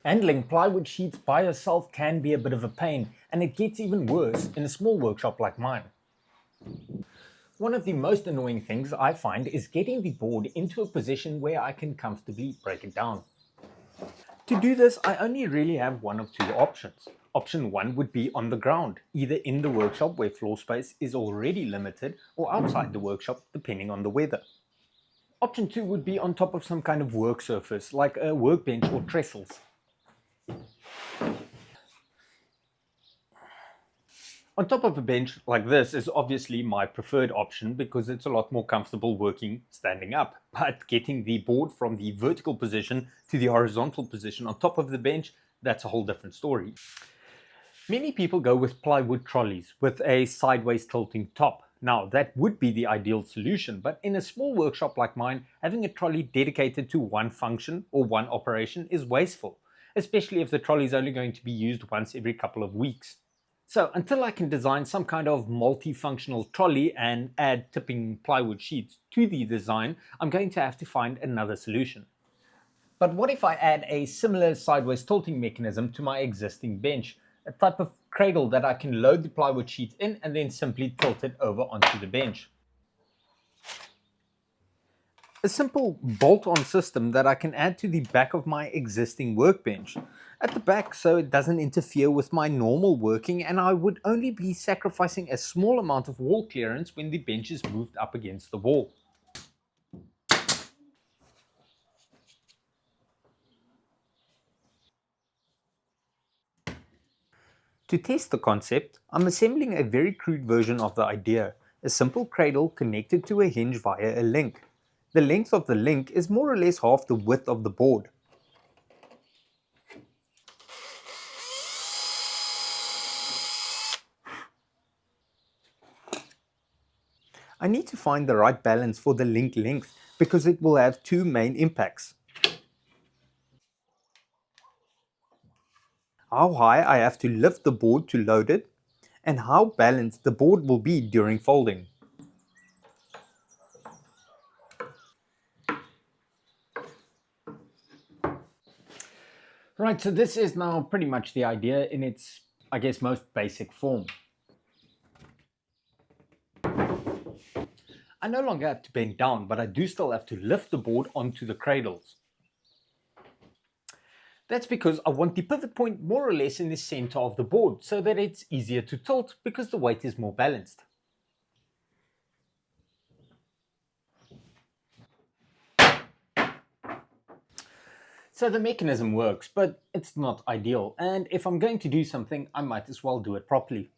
Handling plywood sheets by yourself can be a bit of a pain, and it gets even worse in a small workshop like mine. One of the most annoying things I find is getting the board into a position where I can comfortably break it down. To do this, I only really have one of two options. Option 1 would be on the ground, either in the workshop where floor space is already limited, or outside the workshop depending on the weather. Option 2 would be on top of some kind of work surface, like a workbench or trestles. On top of a bench like this is obviously my preferred option because it's a lot more comfortable working standing up. But getting the board from the vertical position to the horizontal position on top of the bench, that's a whole different story. Many people go with plywood trolleys with a sideways tilting top. Now, that would be the ideal solution, but in a small workshop like mine, having a trolley dedicated to one function or one operation is wasteful, especially if the trolley is only going to be used once every couple of weeks. So until I can design some kind of multifunctional trolley and add tipping plywood sheets to the design, I'm going to have to find another solution. But what if I add a similar sideways tilting mechanism to my existing bench, a type of cradle that I can load the plywood sheet in and then simply tilt it over onto the bench? A simple bolt-on system that I can add to the back of my existing workbench at the back so it doesn't interfere with my normal working, and I would only be sacrificing a small amount of wall clearance when the bench is moved up against the wall. To test the concept, I'm assembling a very crude version of the idea, a simple cradle connected to a hinge via a link. The length of the link is more or less half the width of the board. I need to find the right balance for the link length because it will have two main impacts. How high I have to lift the board to load it, and how balanced the board will be during folding. Right, so this is now pretty much the idea in its, I guess, most basic form. I no longer have to bend down, but I do still have to lift the board onto the cradles. That's because I want the pivot point more or less in the center of the board so that it's easier to tilt because the weight is more balanced. So the mechanism works, but it's not ideal, and if I'm going to do something, I might as well do it properly.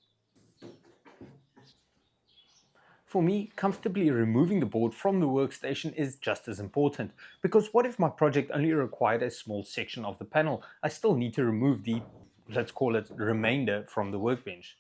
For me, comfortably removing the board from the workstation is just as important, because what if my project only required a small section of the panel? I still need to remove the, let's call it, remainder from the workbench.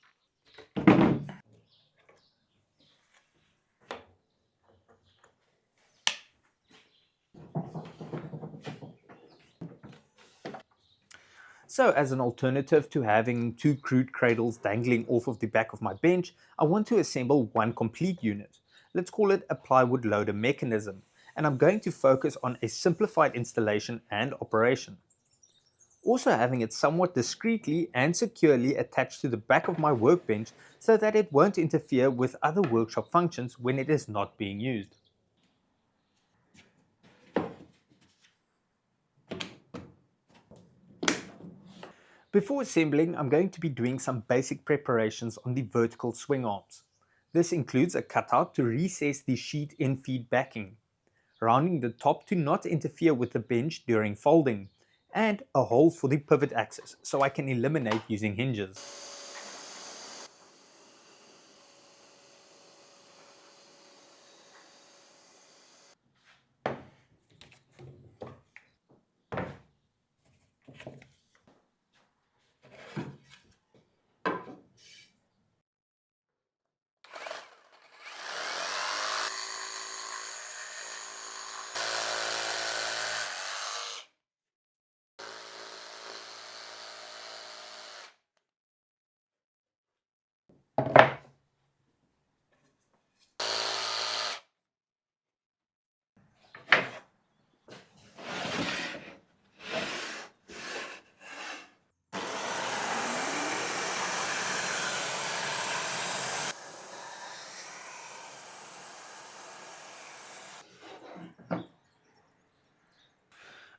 So as an alternative to having two crude cradles dangling off of the back of my bench, I want to assemble one complete unit. Let's call it a plywood loader mechanism, and I'm going to focus on a simplified installation and operation. Also having it somewhat discreetly and securely attached to the back of my workbench so that it won't interfere with other workshop functions when it is not being used. Before assembling, I'm going to be doing some basic preparations on the vertical swing arms. This includes a cutout to recess the sheet in feed backing, rounding the top to not interfere with the bench during folding, and a hole for the pivot axis so I can eliminate using hinges.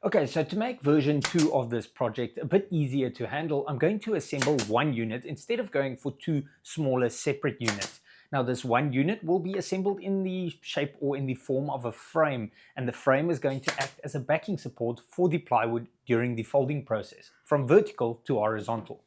Okay, so to make version 2 of this project a bit easier to handle, I'm going to assemble one unit instead of going for two smaller separate units. Now this one unit will be assembled in the shape or in the form of a frame, and the frame is going to act as a backing support for the plywood during the folding process, from vertical to horizontal.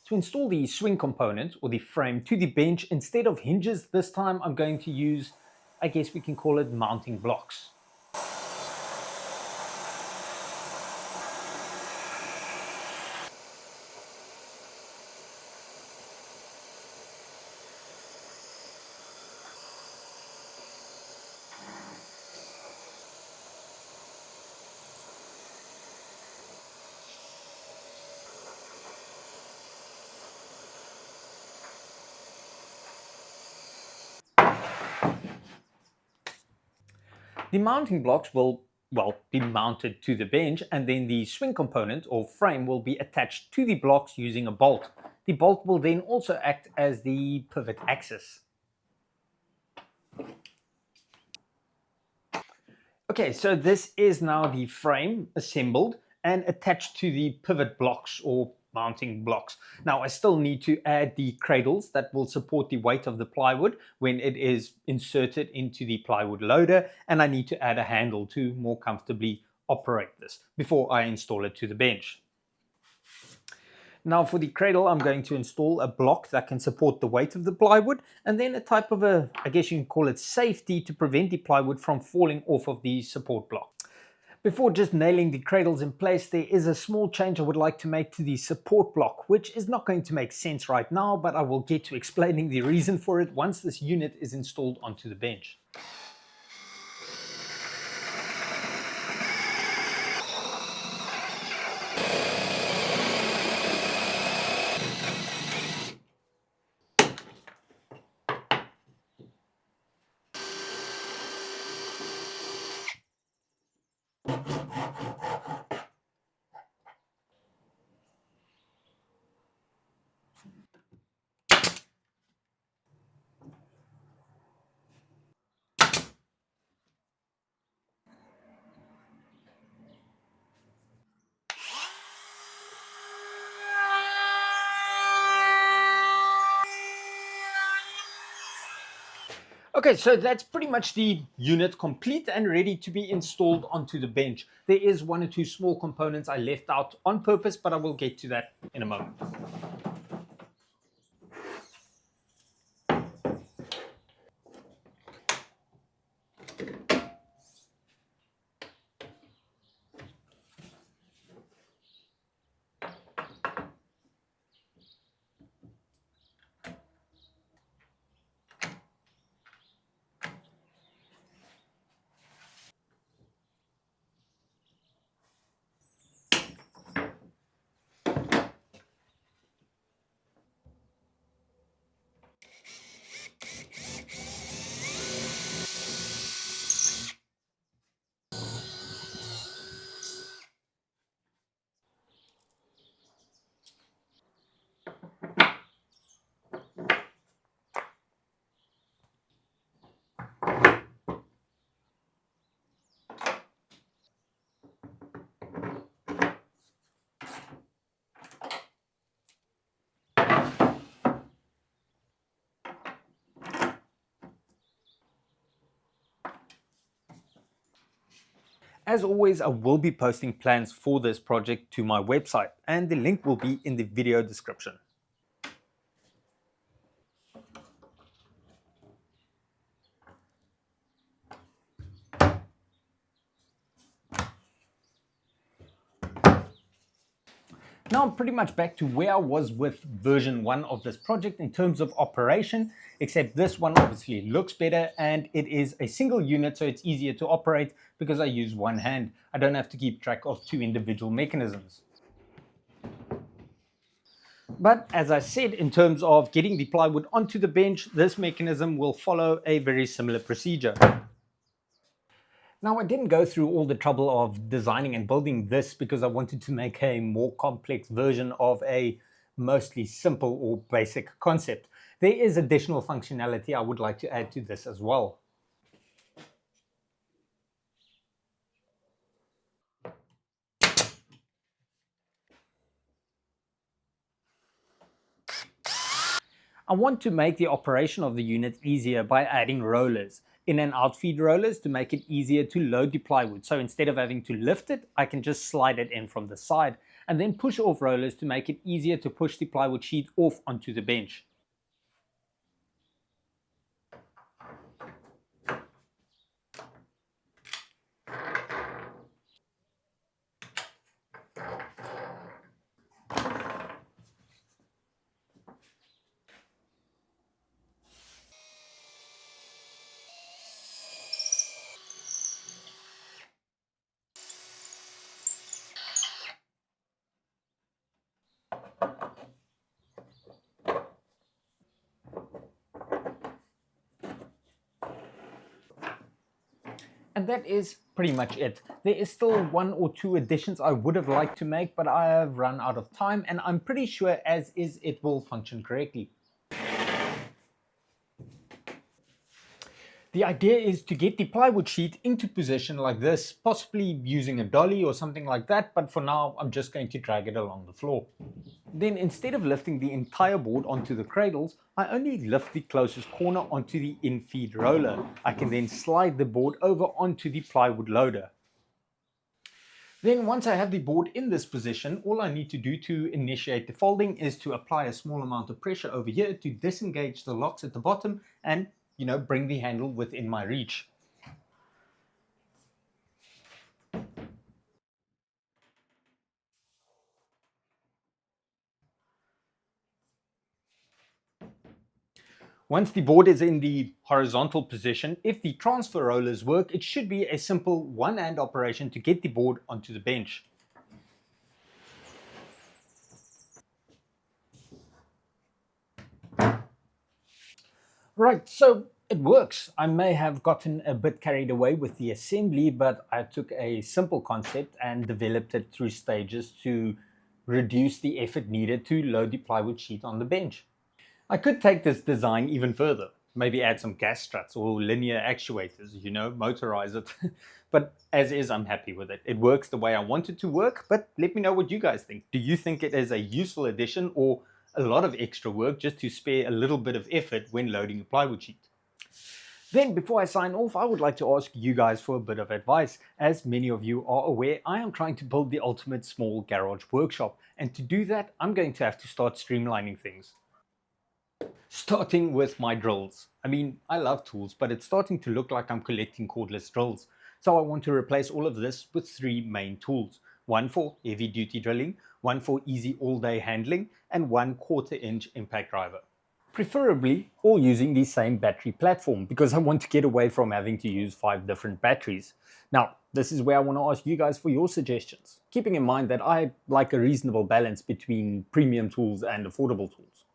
To install the swing component or the frame to the bench, instead of hinges this time, I'm going to use, I guess we can call it mounting blocks. The mounting blocks will, well, be mounted to the bench, and then the swing component or frame will be attached to the blocks using a bolt. The bolt will then also act as the pivot axis. Okay, so this is now the frame assembled and attached to the pivot blocks or mounting blocks. Now I still need to add the cradles that will support the weight of the plywood when it is inserted into the plywood loader, and I need to add a handle to more comfortably operate this before I install it to the bench. Now for the cradle, I'm going to install a block that can support the weight of the plywood, and then a type of I guess you can call it safety to prevent the plywood from falling off of the support block. Before just nailing the cradles in place, there is a small change I would like to make to the support block, which is not going to make sense right now, but I will get to explaining the reason for it once this unit is installed onto the bench. Okay, so that's pretty much the unit complete and ready to be installed onto the bench. There is one or two small components I left out on purpose, but I will get to that in a moment. As always, I will be posting plans for this project to my website, and the link will be in the video description. Now I'm pretty much back to where I was with version 1 of this project in terms of operation, except this one obviously looks better and it is a single unit, so it's easier to operate because I use one hand. I don't have to keep track of 2 individual mechanisms. But as I said, in terms of getting the plywood onto the bench, this mechanism will follow a very similar procedure. Now, I didn't go through all the trouble of designing and building this because I wanted to make a more complex version of a mostly simple or basic concept. There is additional functionality I would like to add to this as well. I want to make the operation of the unit easier by adding rollers. In and out feed rollers to make it easier to load the plywood. So instead of having to lift it, I can just slide it in from the side, and then push off rollers to make it easier to push the plywood sheet off onto the bench. And that is pretty much it. There is still 1 or 2 additions I would have liked to make, but I have run out of time, and I'm pretty sure as is it will function correctly. The idea is to get the plywood sheet into position like this, possibly using a dolly or something like that, but for now I'm just going to drag it along the floor. Then instead of lifting the entire board onto the cradles, I only lift the closest corner onto the in-feed roller. I can then slide the board over onto the plywood loader. Then once I have the board in this position, all I need to do to initiate the folding is to apply a small amount of pressure over here to disengage the locks at the bottom and bring the handle within my reach. Once the board is in the horizontal position, if the transfer rollers work, it should be a simple one-hand operation to get the board onto the bench. Right, so it works. I may have gotten a bit carried away with the assembly, but I took a simple concept and developed it through stages to reduce the effort needed to load the plywood sheet on the bench. I could take this design even further, maybe add some gas struts or linear actuators, motorize it. But as is, I'm happy with it. It works the way I want it to work, but let me know what you guys think. Do you think it is a useful addition or a lot of extra work just to spare a little bit of effort when loading a plywood sheet? Then before I sign off, I would like to ask you guys for a bit of advice. As many of you are aware, I am trying to build the ultimate small garage workshop. And to do that, I'm going to have to start streamlining things. Starting with my drills. I mean, I love tools, but it's starting to look like I'm collecting cordless drills. So I want to replace all of this with 3 main tools. One for heavy duty drilling, one for easy all day handling, and 1/4 inch impact driver. Preferably all using the same battery platform because I want to get away from having to use 5 different batteries. Now, this is where I want to ask you guys for your suggestions, keeping in mind that I like a reasonable balance between premium tools and affordable tools.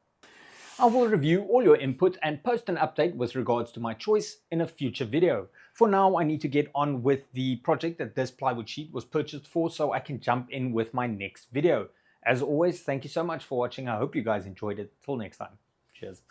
I will review all your input and post an update with regards to my choice in a future video. For now, I need to get on with the project that this plywood sheet was purchased for so I can jump in with my next video. As always, thank you so much for watching. I hope you guys enjoyed it. Till next time. Cheers.